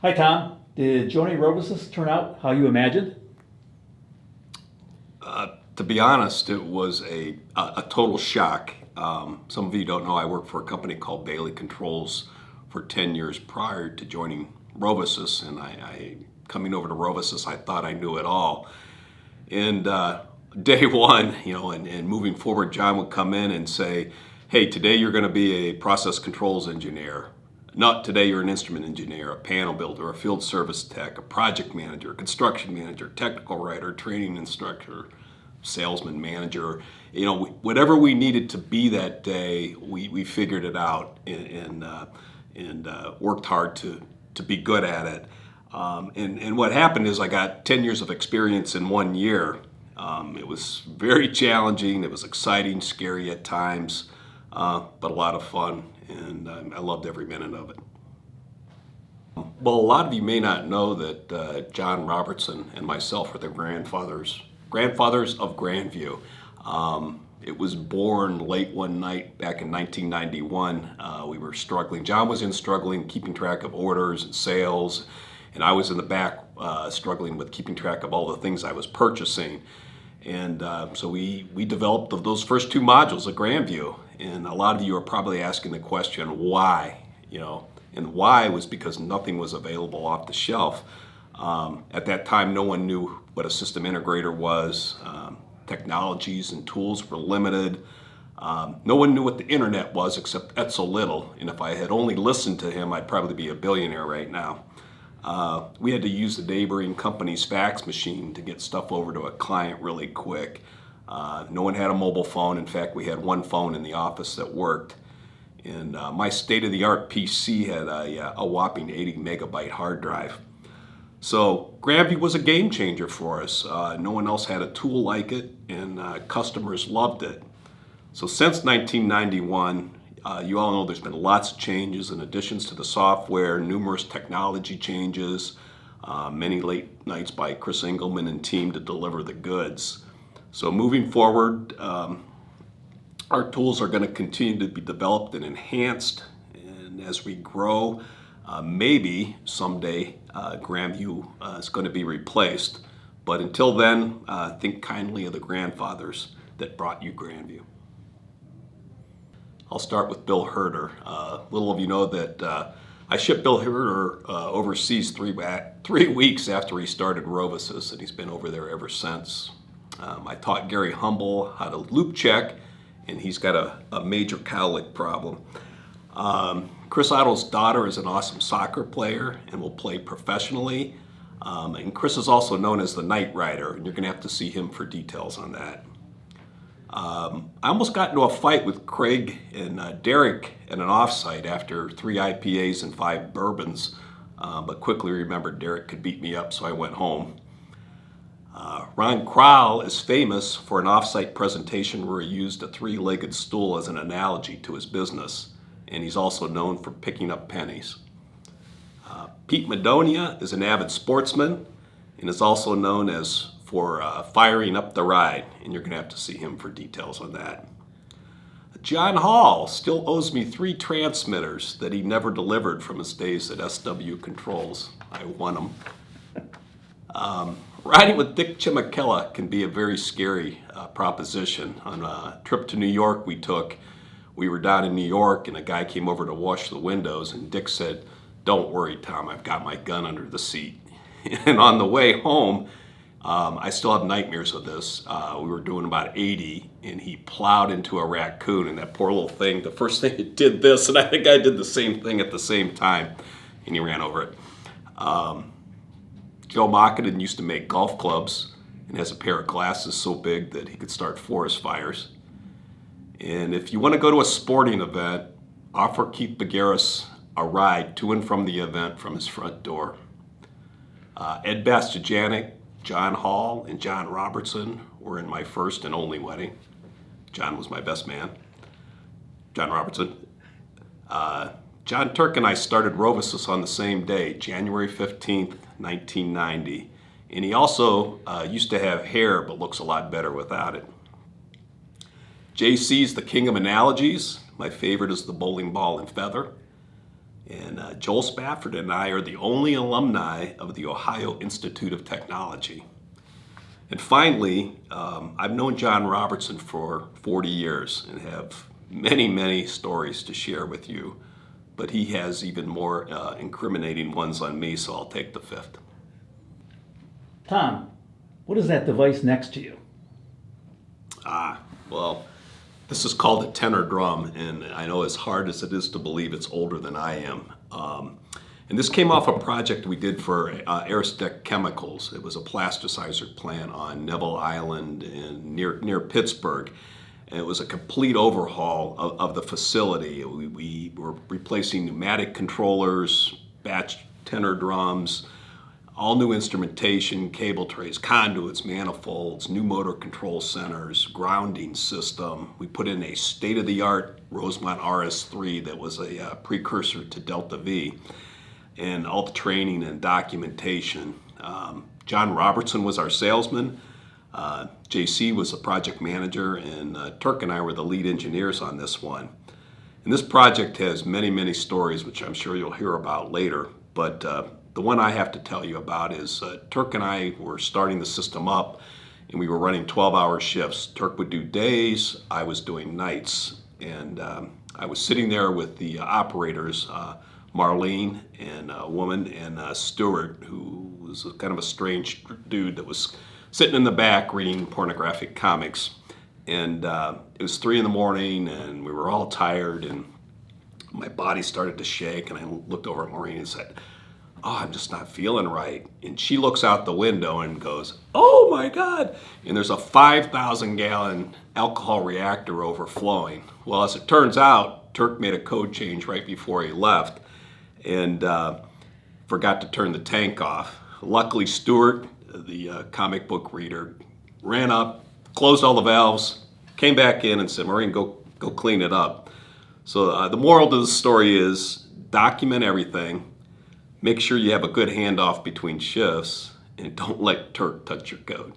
Hi, Tom. Did joining RoviSys turn out how you imagined? To be honest, it was a total shock. Some of you don't know I worked for a company called Bailey Controls for 10 years prior to joining RoviSys, and coming over to RoviSys, I thought I knew it all. And day one, and moving forward, John would come in and say, "Hey, today you're going to be a process controls engineer. Not today you're an instrument engineer, a panel builder, a field service tech, a project manager, a construction manager, technical writer, training instructor, salesman, manager." Whatever we needed to be that day, we figured it out and worked hard to be good at it. And what happened is I got 10 years of experience in 1 year. It was very challenging. It was exciting, scary at times, but a lot of fun, and I loved every minute of it. Well, a lot of you may not know that John Robertson and myself are the grandfathers of Grandview. It was born late one night back in 1991. We were struggling. John was struggling, keeping track of orders and sales, and I was in the back struggling with keeping track of all the things I was purchasing. And so we developed those first two modules at Grandview. And a lot of you are probably asking the question, why? And why was because nothing was available off the shelf. At that time, no one knew what a system integrator was. Technologies and tools were limited. No one knew what the internet was except Etzel Little. And if I had only listened to him, I'd probably be a billionaire right now. We had to use the neighboring company's fax machine to get stuff over to a client really quick. No one had a mobile phone. In fact, we had one phone in the office that worked. And my state-of-the-art PC had a whopping 80 megabyte hard drive. So Grandview was a game changer for us. No one else had a tool like it, and customers loved it. So since 1991, you all know there's been lots of changes and additions to the software, numerous technology changes, many late nights by Chris Engelman and team to deliver the goods. So moving forward, our tools are going to continue to be developed and enhanced, and as we grow, maybe someday Grandview is going to be replaced. But until then, think kindly of the grandfathers that brought you Grandview. I'll start with Bill Herder. Little of you know that I shipped Bill Herder overseas 3 weeks after he started RoviSys, and he's been over there ever since. I taught Gary Humble how to loop check, and he's got a major cowlick problem. Chris Otto's daughter is an awesome soccer player and will play professionally. And Chris is also known as the Night Rider, and you're going to have to see him for details on that. I almost got into a fight with Craig and Derek at an offsite after 3 IPAs and 5 bourbons, but quickly remembered Derek could beat me up, so I went home. Ron Crowell is famous for an offsite presentation where he used a 3-legged stool as an analogy to his business, and he's also known for picking up pennies. Pete Madonia is an avid sportsman and is also known as for firing up the ride, and you're going to have to see him for details on that. John Hall still owes me 3 transmitters that he never delivered from his days at SW Controls. I won them. Riding with Dick Chimicella can be a very scary proposition. On a trip to New York we were down in New York, and a guy came over to wash the windows, and Dick said, "Don't worry, Tom, I've got my gun under the seat." And on the way home, I still have nightmares of this. We were doing about 80, and he plowed into a raccoon, and that poor little thing, the first thing it did this, and I think I did the same thing at the same time, and he ran over it. Joe Mockenden used to make golf clubs and has a pair of glasses so big that he could start forest fires. And if you want to go to a sporting event, offer Keith Begaris a ride to and from the event from his front door. Ed Bastianik, John Hall, and John Robertson were in my first and only wedding. John was my best man. John Robertson. John Turk and I started RoviSys on the same day, January 15th, 1990. And he also used to have hair, but looks a lot better without it. JC's the king of analogies. My favorite is the bowling ball and feather. And Joel Spafford and I are the only alumni of the Ohio Institute of Technology. And finally, I've known John Robertson for 40 years and have many, many stories to share with you, but he has even more incriminating ones on me, so I'll take the fifth. Tom, what is that device next to you? Well, this is called a tenor drum, and I know as hard as it is to believe, it's older than I am. And this came off a project we did for Aristec Chemicals. It was a plasticizer plant on Neville Island near Pittsburgh. And it was a complete overhaul of the facility. We were replacing pneumatic controllers, batch tenor drums, all new instrumentation, cable trays, conduits, manifolds, new motor control centers, grounding system. We put in a state-of-the-art Rosemont RS3 that was a precursor to Delta V, and all the training and documentation. John Robertson was our salesman. JC was the project manager, and Turk and I were the lead engineers on this one. And this project has many, many stories, which I'm sure you'll hear about later. But the one I have to tell you about is Turk and I were starting the system up, and we were running 12-hour shifts. Turk would do days, I was doing nights. And I was sitting there with the operators, Marlene and a woman, and Stuart, who was kind of a strange dude that was sitting in the back reading pornographic comics. And it was 3 a.m, and we were all tired, and my body started to shake, and I looked over at Maureen and said, "Oh, I'm just not feeling right." And she looks out the window and goes, "Oh my God." And there's a 5,000-gallon alcohol reactor overflowing. Well, as it turns out, Turk made a code change right before he left and forgot to turn the tank off. Luckily, Stuart, the comic book reader, ran up, closed all the valves, came back in and said, "Maureen, go clean it up." So the moral to the story is document everything. Make sure you have a good handoff between shifts, and don't let Turk touch your code.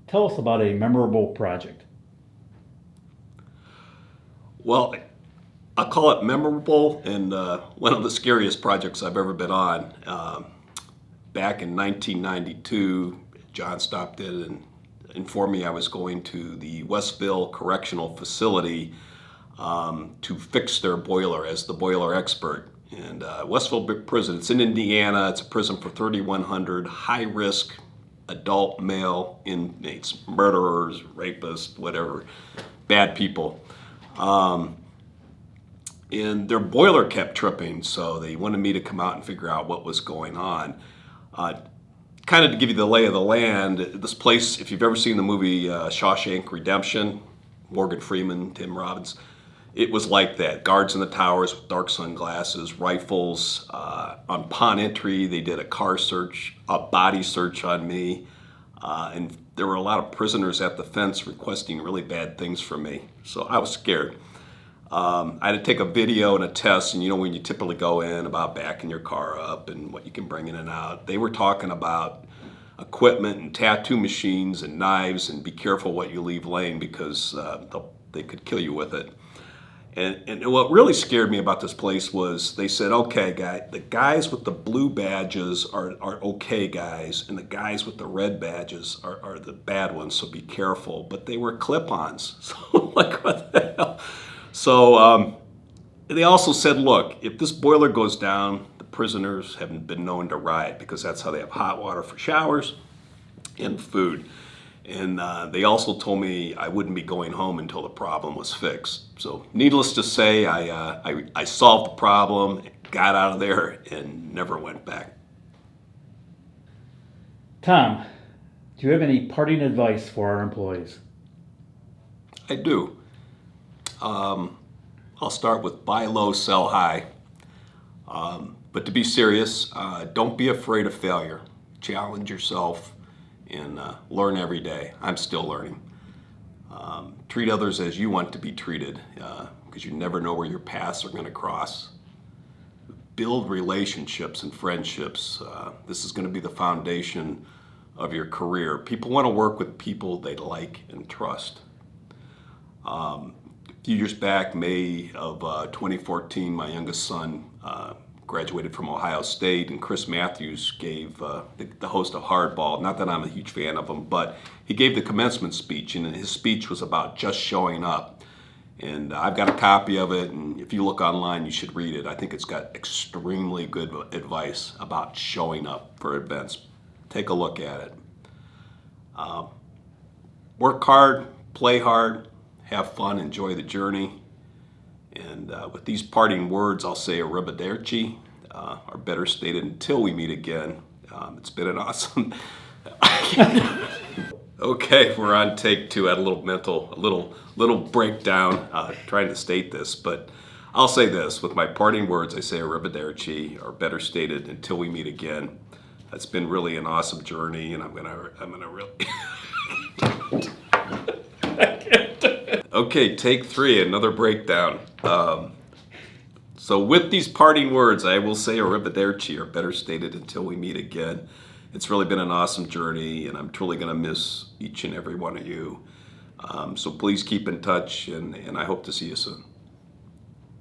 Tell us about a memorable project. Well, I'll call it memorable, and one of the scariest projects I've ever been on. Back in 1992, John stopped in and informed me I was going to the Westville Correctional Facility to fix their boiler as the boiler expert. And Westville Prison, it's in Indiana. It's a prison for 3,100 high-risk adult male inmates, murderers, rapists, whatever, bad people. And their boiler kept tripping, so they wanted me to come out and figure out what was going on. Kind of to give you the lay of the land, this place, if you've ever seen the movie Shawshank Redemption, Morgan Freeman, Tim Robbins, it was like that. Guards in the towers with dark sunglasses, rifles. Upon entry, they did a car search, a body search on me. And there were a lot of prisoners at the fence requesting really bad things from me. So I was scared. I had to take a video and a test, and you know when you typically go in about backing your car up and what you can bring in and out. They were talking about equipment and tattoo machines and knives, and be careful what you leave laying because they could kill you with it. And what really scared me about this place was they said, "Okay, the guys with the blue badges are okay guys, and the guys with the red badges are the bad ones, so be careful." But they were clip-ons. So like, what the hell? So they also said, "Look, if this boiler goes down, the prisoners haven't been known to riot because that's how they have hot water for showers and food." And they also told me I wouldn't be going home until the problem was fixed. So needless to say, I solved the problem, got out of there, and never went back. Tom, do you have any parting advice for our employees? I do. I'll start with buy low, sell high. But to be serious, don't be afraid of failure. Challenge yourself and learn every day. I'm still learning. Treat others as you want to be treated because you never know where your paths are going to cross. Build relationships and friendships. This is going to be the foundation of your career. People want to work with people they like and trust. few years back, May of 2014, my youngest son graduated from Ohio State, and Chris Matthews gave the host of Hardball. Not that I'm a huge fan of him, but he gave the commencement speech, and his speech was about just showing up. And I've got a copy of it, and if you look online, you should read it. I think it's got extremely good advice about showing up for events. Take a look at it. Work hard, play hard, have fun, enjoy the journey. And with these parting words, I'll say arrivederci, or better stated, until we meet again. It's been an awesome... Okay, we're on take two. I had a little breakdown trying to state this, but I'll say this. With my parting words, I say arrivederci, or better stated, until we meet again. It's been really an awesome journey, and I'm gonna really... Okay, take three, another breakdown. So with these parting words, I will say arrivederci, or better stated, until we meet again. It's really been an awesome journey, and I'm truly going to miss each and every one of you. So please keep in touch, and I hope to see you soon.